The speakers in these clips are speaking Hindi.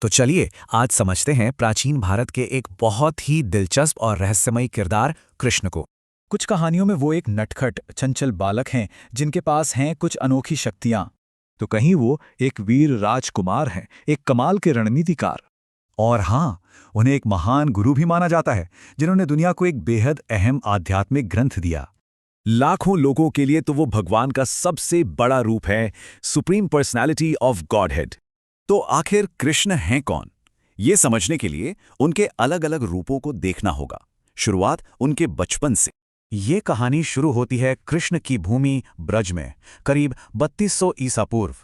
तो चलिए आज समझते हैं प्राचीन भारत के एक बहुत ही दिलचस्प और रहस्यमयी किरदार कृष्ण को। कुछ कहानियों में वो एक नटखट चंचल बालक हैं जिनके पास हैं कुछ अनोखी शक्तियां, तो कहीं वो एक वीर राजकुमार हैं, एक कमाल के रणनीतिकार। और हाँ, उन्हें एक महान गुरु भी माना जाता है जिन्होंने दुनिया को एक बेहद अहम आध्यात्मिक ग्रंथ दिया। लाखों लोगों के लिए तो वो भगवान का सबसे बड़ा रूप है, सुप्रीम पर्सनालिटी ऑफ गॉडहेड। तो आखिर कृष्ण हैं कौन? ये समझने के लिए उनके अलग अलग रूपों को देखना होगा। शुरुआत उनके बचपन से। ये कहानी शुरू होती है कृष्ण की भूमि ब्रज में, करीब 3200 ईसा पूर्व।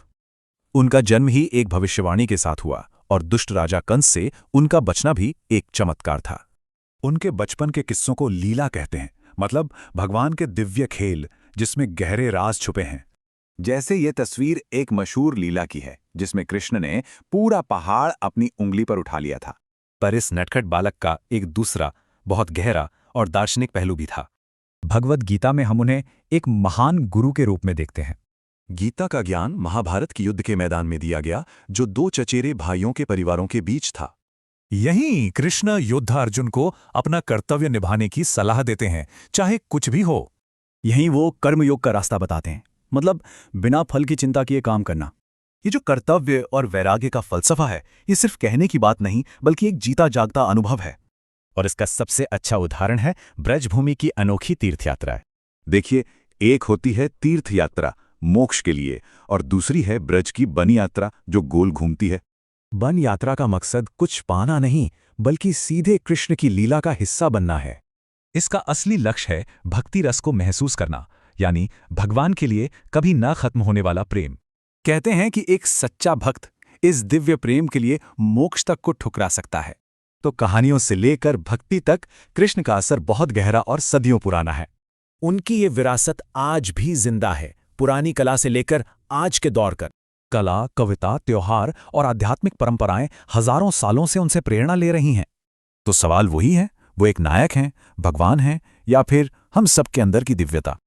उनका जन्म ही एक भविष्यवाणी के साथ हुआ और दुष्ट राजा कंस से उनका बचना भी एक चमत्कार था। उनके बचपन के किस्सों को लीला कहते हैं, मतलब भगवान के दिव्य खेल जिसमें गहरे राज छुपे हैं। जैसे ये तस्वीर एक मशहूर लीला की है जिसमें कृष्ण ने पूरा पहाड़ अपनी उंगली पर उठा लिया था। पर इस नटखट बालक का एक दूसरा, बहुत गहरा और दार्शनिक पहलू भी था। भगवद गीता में हम उन्हें एक महान गुरु के रूप में देखते हैं। गीता का ज्ञान महाभारत के युद्ध के मैदान में दिया गया, जो दो चचेरे भाइयों के परिवारों के बीच था। यहीं कृष्ण योद्धा अर्जुन को अपना कर्तव्य निभाने की सलाह देते हैं, चाहे कुछ भी हो। यहीं वो कर्मयोग का रास्ता बताते हैं, मतलब बिना फल की चिंता किए काम करना। ये जो कर्तव्य और वैराग्य का फलसफा है, ये सिर्फ कहने की बात नहीं बल्कि एक जीता जागता अनुभव है। और इसका सबसे अच्छा उदाहरण है ब्रजभूमि की अनोखी तीर्थयात्रा। देखिए, एक होती है तीर्थ यात्रा मोक्ष के लिए और दूसरी है ब्रज की वन यात्रा जो गोल घूमती है। वन यात्रा का मकसद कुछ पाना नहीं, बल्कि सीधे कृष्ण की लीला का हिस्सा बनना है। इसका असली लक्ष्य है भक्ति रस को महसूस करना, यानी भगवान के लिए कभी न खत्म होने वाला प्रेम। कहते हैं कि एक सच्चा भक्त इस दिव्य प्रेम के लिए मोक्ष तक को ठुकरा सकता है। तो कहानियों से लेकर भक्ति तक कृष्ण का असर बहुत गहरा और सदियों पुराना है। उनकी ये विरासत आज भी जिंदा है, पुरानी कला से लेकर आज के दौर तक। कला, कविता, त्योहार और आध्यात्मिक परंपराएं हजारों सालों से उनसे प्रेरणा ले रही हैं। तो सवाल वही है, वो एक नायक हैं, भगवान हैं, या फिर हम सबके अंदर की दिव्यता?